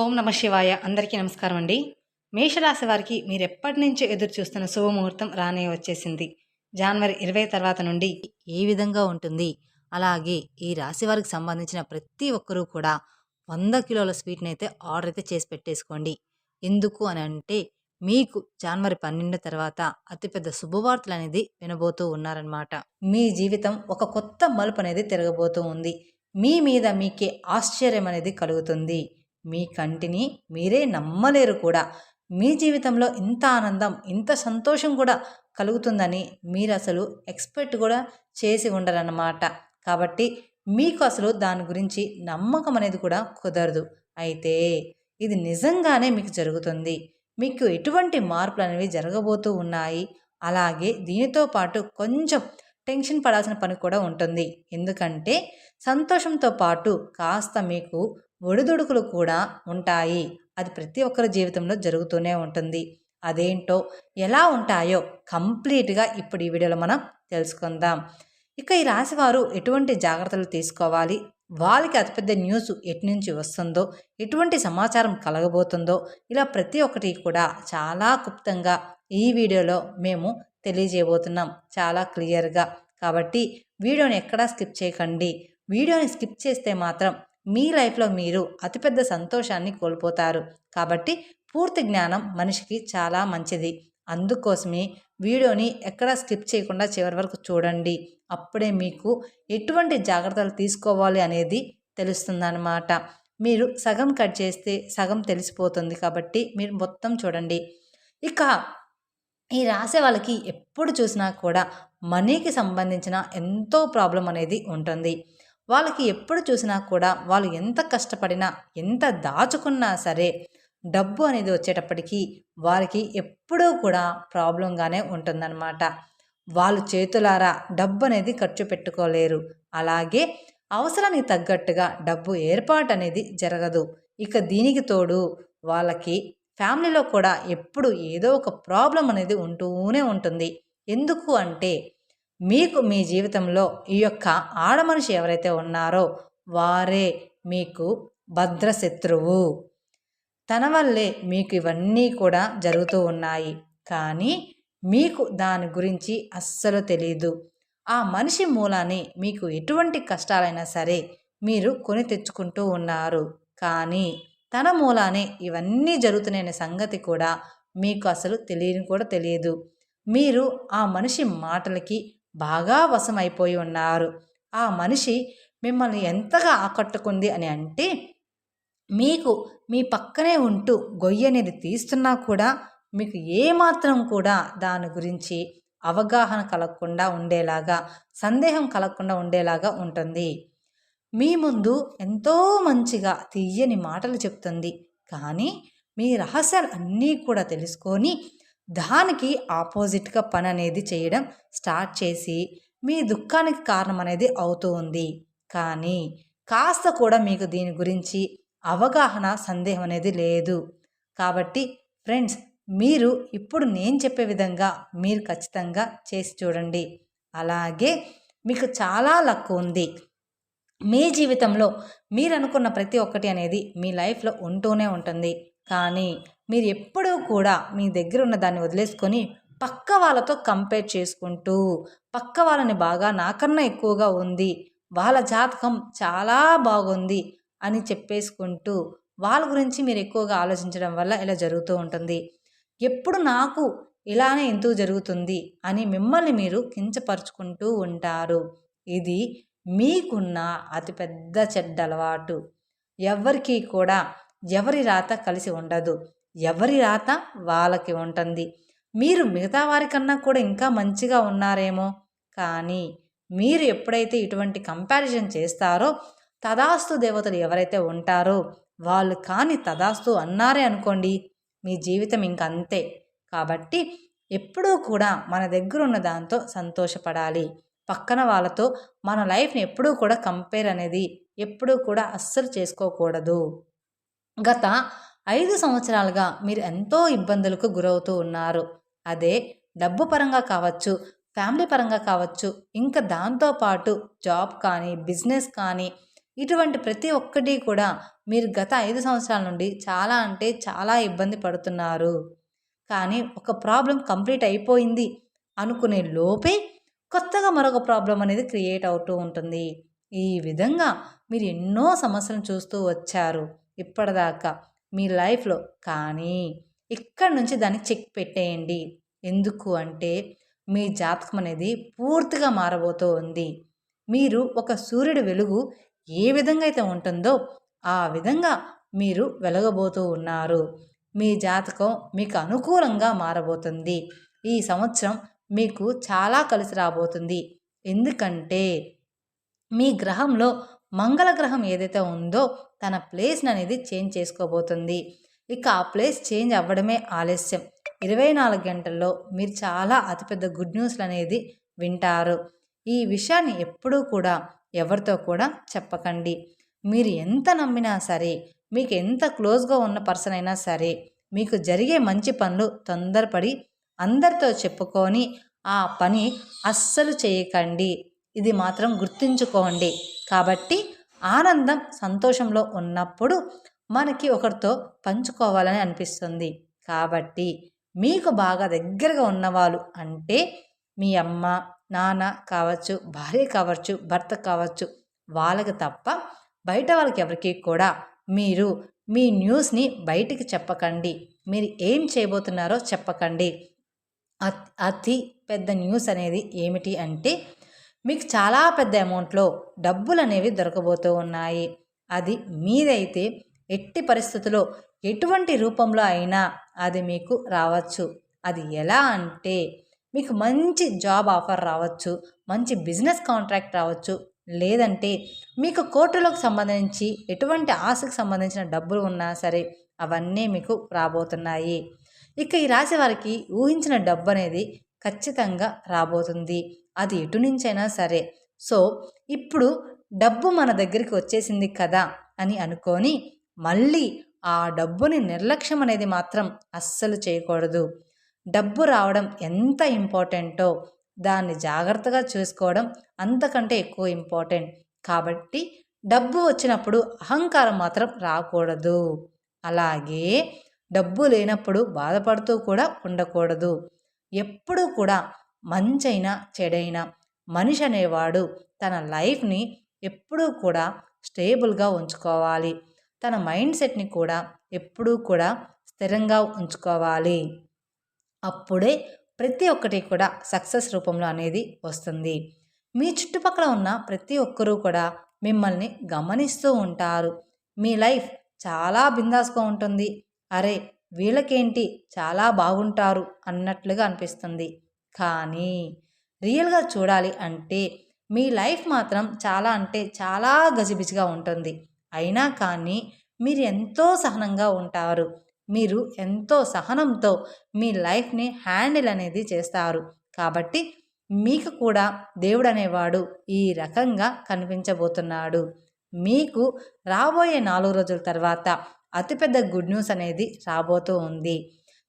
ఓం నమ శివాయ. అందరికీ నమస్కారం అండి. మేషరాశి వారికి మీరు ఎప్పటి నుంచో ఎదురు చూస్తున్న శుభముహూర్తం రానే వచ్చేసింది. జనవరి 20 తర్వాత నుండి ఏ విధంగా ఉంటుంది? అలాగే ఈ రాశి వారికి సంబంధించిన ప్రతి ఒక్కరూ కూడా 100 కిలోల స్వీట్‌ని అయితే ఆర్డర్ అయితే చేసి పెట్టేసుకోండి. ఎందుకు అని అంటే మీకు జనవరి 12 తర్వాత అతిపెద్ద శుభవార్తలు అనేది వినబోతూ ఉన్నారనమాట. మీ జీవితం ఒక కొత్త మలుపు అనేది తిరగబోతూ ఉంది. మీ మీద మీకే ఆశ్చర్యం అనేది కలుగుతుంది. మీ కంటిని మీరే నమ్మలేరు కూడా. మీ జీవితంలో ఇంత ఆనందం, ఇంత సంతోషం కూడా కలుగుతుందని మీరు అసలు ఎక్స్‌పెక్ట్ కూడా చేసి ఉండరన్నమాట. కాబట్టి మీకు అసలు దాని గురించి నమ్మకం అనేది కూడా కుదరదు. అయితే ఇది నిజంగానే మీకు జరుగుతుంది. మీకు ఎటువంటి మార్పులనేవి జరగబోతూ ఉన్నాయి. అలాగే దీనితో పాటు కొంచెం టెన్షన్ పడాల్సిన పని కూడా ఉంటుంది. ఎందుకంటే సంతోషంతో పాటు కాస్త మీకు ఒడిదుడుకులు కూడా ఉంటాయి. అది ప్రతి ఒక్కరి జీవితంలో జరుగుతూనే ఉంటుంది. అదేంటో ఎలా ఉంటాయో కంప్లీట్‌గా ఇప్పుడు ఈ వీడియోలో మనం తెలుసుకుందాం. ఇక ఈ రాశివారు ఎటువంటి జాగ్రత్తలు తీసుకోవాలి? వాళ్ళకి అతిపెద్ద న్యూస్ ఎటునుంచి వస్తుందో, ఎటువంటి సమాచారం కలగబోతుందో, ఇలా ప్రతి ఒక్కటి కూడా చాలా క్లుప్తంగా ఈ వీడియోలో మేము తెలియజేయబోతున్నాం. చాలా క్లియర్‌గా. కాబట్టి వీడియోని ఎక్కడా స్కిప్ చేయకండి. వీడియోని స్కిప్ చేస్తే మాత్రం మీ లైఫ్‌లో మీరు అతిపెద్ద సంతోషాన్ని కోల్పోతారు. కాబట్టి పూర్తి జ్ఞానం మనిషికి చాలా మంచిది. అందుకోసమే వీడియోని ఎక్కడా స్కిప్ చేయకుండా చివరి వరకు చూడండి. అప్పుడే మీకు ఎటువంటి జాగ్రత్తలు తీసుకోవాలి అనేది తెలుస్తుందన్నమాట. మీరు సగం కట్ చేస్తే సగం తెలిసిపోతుంది. కాబట్టి మీరు మొత్తం చూడండి. ఇక ఈ రాసే వాళ్ళకి ఎప్పుడు చూసినా కూడా మనీకి సంబంధించిన ఎంతో ప్రాబ్లం అనేది ఉంటుంది. వాళ్ళకి ఎప్పుడు చూసినా కూడా వాళ్ళు ఎంత కష్టపడినా, ఎంత దాచుకున్నా సరే డబ్బు అనేది వచ్చేటప్పటికి వారికి ఎప్పుడూ కూడా ప్రాబ్లంగానే ఉంటుందన్నమాట. వాళ్ళు చేతులారా డబ్బు అనేది ఖర్చు పెట్టుకోలేరు. అలాగే అవసరానికి తగ్గట్టుగా డబ్బు ఏర్పాటు అనేది జరగదు. ఇక దీనికి తోడు వాళ్ళకి ఫ్యామిలీలో కూడా ఎప్పుడు ఏదో ఒక ప్రాబ్లం అనేది ఉంటూనే ఉంటుంది. ఎందుకు అంటే మీకు మీ జీవితంలో ఈ యొక్క ఆడమనిషి ఎవరైతే ఉన్నారో వారే మీకు భద్రశత్రువు. తన వల్లే మీకు ఇవన్నీ కూడా జరుగుతూ ఉన్నాయి. కానీ మీకు దాని గురించి అస్సలు తెలీదు. ఆ మనిషి మూలానే మీకు ఎటువంటి కష్టాలైనా సరే మీరు కొని తెచ్చుకుంటూ ఉన్నారు. కానీ తన మూలానే ఇవన్నీ జరుగుతున్నాయనే సంగతి కూడా మీకు అసలు తెలియని కూడా తెలియదు. మీరు ఆ మనిషి మాటలకి బాగా వశమైపోయి ఉన్నారు. ఆ మనిషి మిమ్మల్ని ఎంతగా ఆకట్టుకుంది అని అంటే మీకు మీ పక్కనే ఉంటూ గొయ్యి అనేది తీస్తున్నా కూడా మీకు ఏమాత్రం కూడా దాని గురించి అవగాహన కలగకుండా ఉండేలాగా, సందేహం కలగకుండా ఉండేలాగా ఉంటుంది. మీ ముందు ఎంతో మంచిగా తీయని మాటలు చెప్తుంది. కానీ మీ రహస్యాలు అన్నీ కూడా తెలుసుకొని దానికి ఆపోజిట్గా పని అనేది చేయడం స్టార్ట్ చేసి మీ దుఃఖానికి కారణం అనేది అవుతూ ఉంది. కానీ కాస్త కూడా మీకు దీని గురించి అవగాహన, సందేహం అనేది లేదు. కాబట్టి ఫ్రెండ్స్, మీరు ఇప్పుడు నేను చెప్పే విధంగా మీరు ఖచ్చితంగా చేసి చూడండి. అలాగే మీకు చాలా లక్ ఉంది. మీ జీవితంలో మీరు అనుకున్న ప్రతి ఒక్కటి అనేది మీ లైఫ్లో ఉంటూనే ఉంటుంది. కానీ మీరు ఎప్పుడూ కూడా మీ దగ్గర ఉన్న దాన్ని వదిలేసుకొని పక్క వాళ్ళతో కంపేర్ చేసుకుంటూ, పక్క వాళ్ళని బాగా నాకన్నా ఎక్కువగా ఉంది, వాళ్ళ జాతకం చాలా బాగుంది అని చెప్పేసుకుంటూ వాళ్ళ గురించి మీరు ఎక్కువగా ఆలోచించడం వల్ల ఇలా జరుగుతూ ఉంటుంది. ఎప్పుడు నాకు ఇలానే ఎందుకు జరుగుతుంది అని మిమ్మల్ని మీరు కించపరుచుకుంటూ ఉంటారు. ఇది మీకున్న అతిపెద్ద చెడ్డ అలవాటు. ఎవరికీ కూడా ఎవరి రాత కలిసి ఉండదు. ఎవరి రాత వాళ్ళకి ఉంటుంది. మీరు మిగతా వారికన్నా కూడా ఇంకా మంచిగా ఉన్నారేమో, కానీ మీరు ఎప్పుడైతే ఇటువంటి కంపారిజన్ చేస్తారో తదాస్తు దేవతలు ఎవరైతే ఉంటారో వాళ్ళు కానీ తదాస్తు అన్నారే అనుకోండి, మీ జీవితం ఇంకంతే. కాబట్టి ఎప్పుడూ కూడా మన దగ్గర ఉన్న దాంతో సంతోషపడాలి. పక్కన వాళ్ళతో మన లైఫ్ని ఎప్పుడూ కూడా కంపేర్ అనేది ఎప్పుడూ కూడా అస్సలు చేసుకోకూడదు. గత 5 సంవత్సరాలుగా మీరు ఎంతో ఇబ్బందులకు గురవుతూ ఉన్నారు. అదే డబ్బు పరంగా కావచ్చు, ఫ్యామిలీ పరంగా కావచ్చు, ఇంకా దాంతోపాటు జాబ్ కానీ, బిజినెస్ కానీ, ఇటువంటి ప్రతి ఒక్కటి కూడా మీరు గత 5 సంవత్సరాల నుండి చాలా అంటే చాలా ఇబ్బంది పడుతున్నారు. కానీ ఒక ప్రాబ్లమ్ కంప్లీట్ అయిపోయింది అనుకునే లోపే కొత్తగా మరొక ప్రాబ్లమ్ అనేది క్రియేట్ అవుతూ ఉంటుంది. ఈ విధంగా మీరు ఎన్నో సమస్యలను చూస్తూ వచ్చారు ఇప్పటిదాకా మీ లైఫ్‌లో. కానీ ఇక్కడి నుంచి దానికి చెక్ పెట్టేయండి. ఎందుకు అంటే మీ జాతకం అనేది పూర్తిగా మారబోతూ ఉంది. మీరు ఒక సూర్యుడి వెలుగు ఏ విధంగా అయితే ఉంటుందో ఆ విధంగా మీరు వెలగబోతూ ఉన్నారు. మీ జాతకం మీకు అనుకూలంగా మారబోతుంది. ఈ సంవత్సరం మీకు చాలా కలిసి రాబోతుంది. ఎందుకంటే మీ గ్రహంలో మంగళ గ్రహం ఏదైతే ఉందో తన ప్లేస్‌ని అనేది చేంజ్ చేసుకోబోతుంది. ఇక ఆ ప్లేస్ చేంజ్ అవ్వడమే ఆలస్యం. 24 గంటల్లో మీరు చాలా అతిపెద్ద గుడ్ న్యూస్‌లు అనేది వింటారు. ఈ విషయాన్ని ఎప్పుడూ కూడా ఎవరితో కూడా చెప్పకండి. మీరు ఎంత నమ్మినా సరే, మీకు ఎంత క్లోజ్‌గా ఉన్న పర్సన్ అయినా సరే, మీకు జరిగే మంచి పనులు తొందరపడి అందరితో చెప్పుకొని ఆ పని అస్సలు చేయకండి. ఇది మాత్రం గుర్తుంచుకోండి. కాబట్టి ఆనందం, సంతోషంలో ఉన్నప్పుడు మనకి ఒకరితో పంచుకోవాలని అనిపిస్తుంది. కాబట్టి మీకు బాగా దగ్గరగా ఉన్నవాళ్ళు అంటే మీ అమ్మ, నాన్న కావచ్చు, భార్య కావచ్చు, భర్త కావచ్చు, వాళ్ళకి తప్ప బయట వాళ్ళకి ఎవరికీ కూడా మీరు మీ న్యూస్ని బయటికి చెప్పకండి. మీరు ఏం చేయబోతున్నారో చెప్పకండి. అతి పెద్ద న్యూస్ అనేది ఏమిటి అంటే మీకు చాలా పెద్ద అమౌంట్లో డబ్బులు అనేవి దొరకబోతూ ఉన్నాయి. అది మీదైతే ఎట్టి పరిస్థితుల్లో ఎటువంటి రూపంలో అయినా అది మీకు రావచ్చు. అది ఎలా అంటే మీకు మంచి జాబ్ ఆఫర్ రావచ్చు, మంచి బిజినెస్ కాంట్రాక్ట్ రావచ్చు, లేదంటే మీకు కోర్టులకు సంబంధించి ఎటువంటి ఆశకు సంబంధించిన డబ్బులు ఉన్నా సరే అవన్నీ మీకు రాబోతున్నాయి. ఇక ఈ రాశి వారికి ఊహించిన డబ్బు అనేది ఖచ్చితంగా రాబోతుంది. అది ఎటు నుంచైనా సరే. సో ఇప్పుడు డబ్బు మన దగ్గరికి వచ్చేసింది కదా అని అనుకొని మళ్ళీ ఆ డబ్బుని నిర్లక్ష్యం అనేది మాత్రం అస్సలు చేయకూడదు. డబ్బు రావడం ఎంత ఇంపార్టెంటో దాన్ని జాగ్రత్తగా చూసుకోవడం అంతకంటే ఎక్కువ ఇంపార్టెంట్. కాబట్టి డబ్బు వచ్చినప్పుడు అహంకారం మాత్రం రాకూడదు. అలాగే డబ్బు లేనప్పుడు బాధపడుతూ కూడా ఉండకూడదు. ఎప్పుడూ కూడా మంచైనా చెడైనా మనిషి అనేవాడు తన లైఫ్ని ఎప్పుడూ కూడా స్టేబుల్గా ఉంచుకోవాలి. తన మైండ్ సెట్ని కూడా ఎప్పుడూ కూడా స్థిరంగా ఉంచుకోవాలి. అప్పుడే ప్రతి ఒక్కటి కూడా సక్సెస్ రూపంలో అనేది వస్తుంది. మీ చుట్టుపక్కల ఉన్న ప్రతి ఒక్కరూ కూడా మిమ్మల్ని గమనిస్తూ ఉంటారు. మీ లైఫ్ చాలా బిందాస్గా ఉంటుంది. అరే వీళ్ళకేంటి చాలా బాగుంటారు అన్నట్లుగా అనిపిస్తుంది. కానీ రియల్గా చూడాలి అంటే మీ లైఫ్ మాత్రం చాలా అంటే చాలా గజిబిజిగా ఉంటుంది. అయినా కానీ మీరు ఎంతో సహనంగా ఉంటారు. మీరు ఎంతో సహనంతో మీ లైఫ్ని హ్యాండిల్ అనేది చేస్తారు. కాబట్టి మీకు కూడా దేవుడు అనేవాడు ఈ రకంగా కనిపించబోతున్నాడు. మీకు రాబోయే 4 రోజుల తర్వాత అతిపెద్ద గుడ్ న్యూస్ అనేది రాబోతూ ఉంది.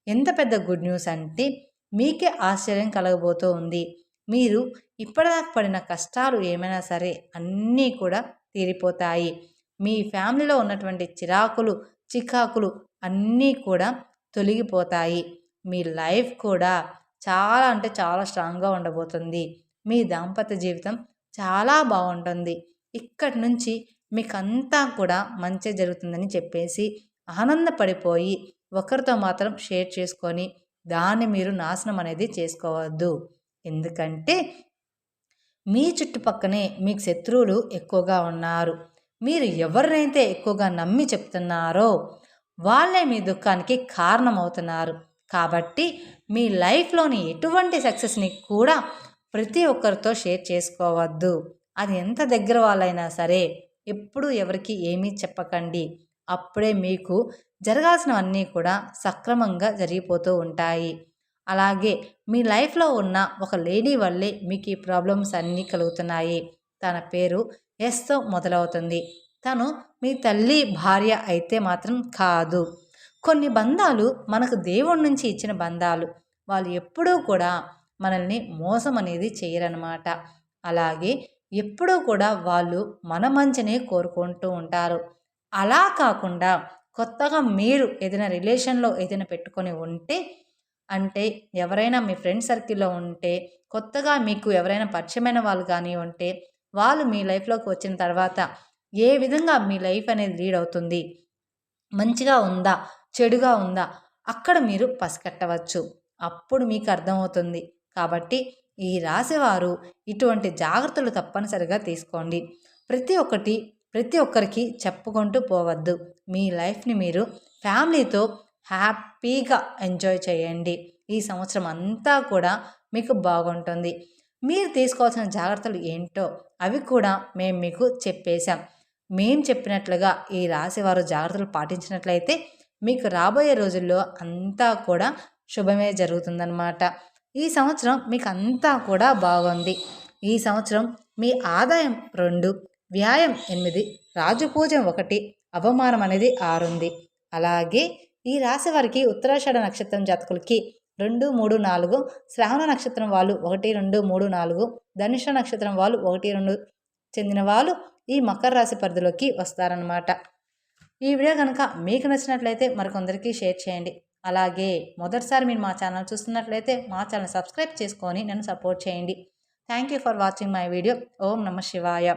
ఎంత పెద్ద గుడ్ న్యూస్ అంటే మీకే ఆశ్చర్యం కలగబోతూ ఉంది. మీరు ఇప్పటిదాకా పడిన కష్టాలు ఏమైనా సరే అన్నీ కూడా తీరిపోతాయి. మీ ఫ్యామిలీలో ఉన్నటువంటి చిరాకులు, చికాకులు అన్నీ కూడా తొలగిపోతాయి. మీ లైఫ్ కూడా చాలా అంటే చాలా స్ట్రాంగ్గా ఉండబోతుంది. మీ దాంపత్య జీవితం చాలా బాగుంటుంది. ఇక్కడి నుంచి మీకంతా కూడా మంచి జరుగుతుందని చెప్పేసి ఆనందపడిపోయి ఒకరితో మాత్రం షేర్ చేసుకొని దాన్ని మీరు నాశనం అనేది చేసుకోవద్దు. ఎందుకంటే మీ చుట్టుపక్కనే మీకు శత్రువులు ఎక్కువగా ఉన్నారు. మీరు ఎవరినైతే ఎక్కువగా నమ్మి చెప్తున్నారో వాళ్ళే మీ దుఃఖానికి కారణమవుతున్నారు. కాబట్టి మీ లైఫ్లోని ఎటువంటి సక్సెస్ని కూడా ప్రతి ఒక్కరితో షేర్ చేసుకోవద్దు. అది ఎంత దగ్గర వాళ్ళైనా సరే ఎప్పుడూ ఎవరికి ఏమీ చెప్పకండి. అప్పుడే మీకు జరగాల్సినవన్నీ కూడా సక్రమంగా జరిగిపోతూ ఉంటాయి. అలాగే మీ లైఫ్లో ఉన్న ఒక లేడీ వల్లే మీకు ఈ ప్రాబ్లమ్స్ అన్నీ కలుగుతున్నాయి. తన పేరు ఎస్తో మొదలవుతుంది. తను మీ తల్లి భార్య అయితే మాత్రం కాదు. కొన్ని బంధాలు మనకు దేవుడి నుంచి ఇచ్చిన బంధాలు. వాళ్ళు ఎప్పుడూ కూడా మనల్ని మోసం అనేది చేయరనమాట. అలాగే ఎప్పుడూ కూడా వాళ్ళు మన మంచినే కోరుకుంటూ ఉంటారు. అలా కాకుండా కొత్తగా మీరు ఏదైనా రిలేషన్‌లో ఏదైనా పెట్టుకొని ఉంటే, అంటే ఎవరైనా మీ ఫ్రెండ్ సర్కిల్‌లో ఉంటే, కొత్తగా మీకు ఎవరైనా పరిచయమైన వాళ్ళు గాని ఉంటే, వాళ్ళు మీ లైఫ్‌లోకి వచ్చిన తర్వాత ఏ విధంగా మీ లైఫ్ అనేది లీడ్ అవుతుంది? మంచిగా ఉందా? చెడుగా ఉందా? అక్కడ మీరు పసికట్టవచ్చు. అప్పుడు మీకు అర్థమవుతుంది. కాబట్టి ఈ రాశివారు ఇటువంటి జాగ్రత్తలు తప్పనిసరిగా తీసుకోండి. ప్రతి ఒక్కటి ప్రతి ఒక్కరికి చెప్పుకుంటూ పోవద్దు. మీ లైఫ్‌ని మీరు ఫ్యామిలీతో హ్యాపీగా ఎంజాయ్ చేయండి. ఈ సంవత్సరం అంతా కూడా మీకు బాగుంటుంది. మీరు తీసుకోవాల్సిన జాగ్రత్తలు ఏంటో అవి కూడా మేము మీకు చెప్పేశాం. మేము చెప్పినట్లుగా ఈ రాశివారు జాగ్రత్తలు పాటించినట్లయితే మీకు రాబోయే రోజుల్లో అంతా కూడా శుభమే జరుగుతుందన్నమాట. ఈ సంవత్సరం మీకు అంతా కూడా బాగుంది. ఈ సంవత్సరం మీ ఆదాయం 2, వ్యాయం 8, రాజపూజ్యం 1, అవమానం అనేది 6 ఉంది. అలాగే ఈ రాశి వారికి ఉత్తరాషాఢ నక్షత్రం జాతకులకి 2, 3, 4, శ్రావణ నక్షత్రం వాళ్ళు 1, 2, 3, 4, ధనుష నక్షత్రం వాళ్ళు 1, 2 చెందిన వాళ్ళు ఈ మకర రాశి పరిధిలోకి వస్తారనమాట. ఈ వీడియో కనుక మీకు నచ్చినట్లయితే మరికొందరికి షేర్ చేయండి. అలాగే మొదటిసారి మీరు మా ఛానల్ చూస్తున్నట్లయితే మా ఛానల్ సబ్స్క్రైబ్ చేసుకొని నన్ను సపోర్ట్ చేయండి. Thank you for watching my video. ఓం నమః శివాయ.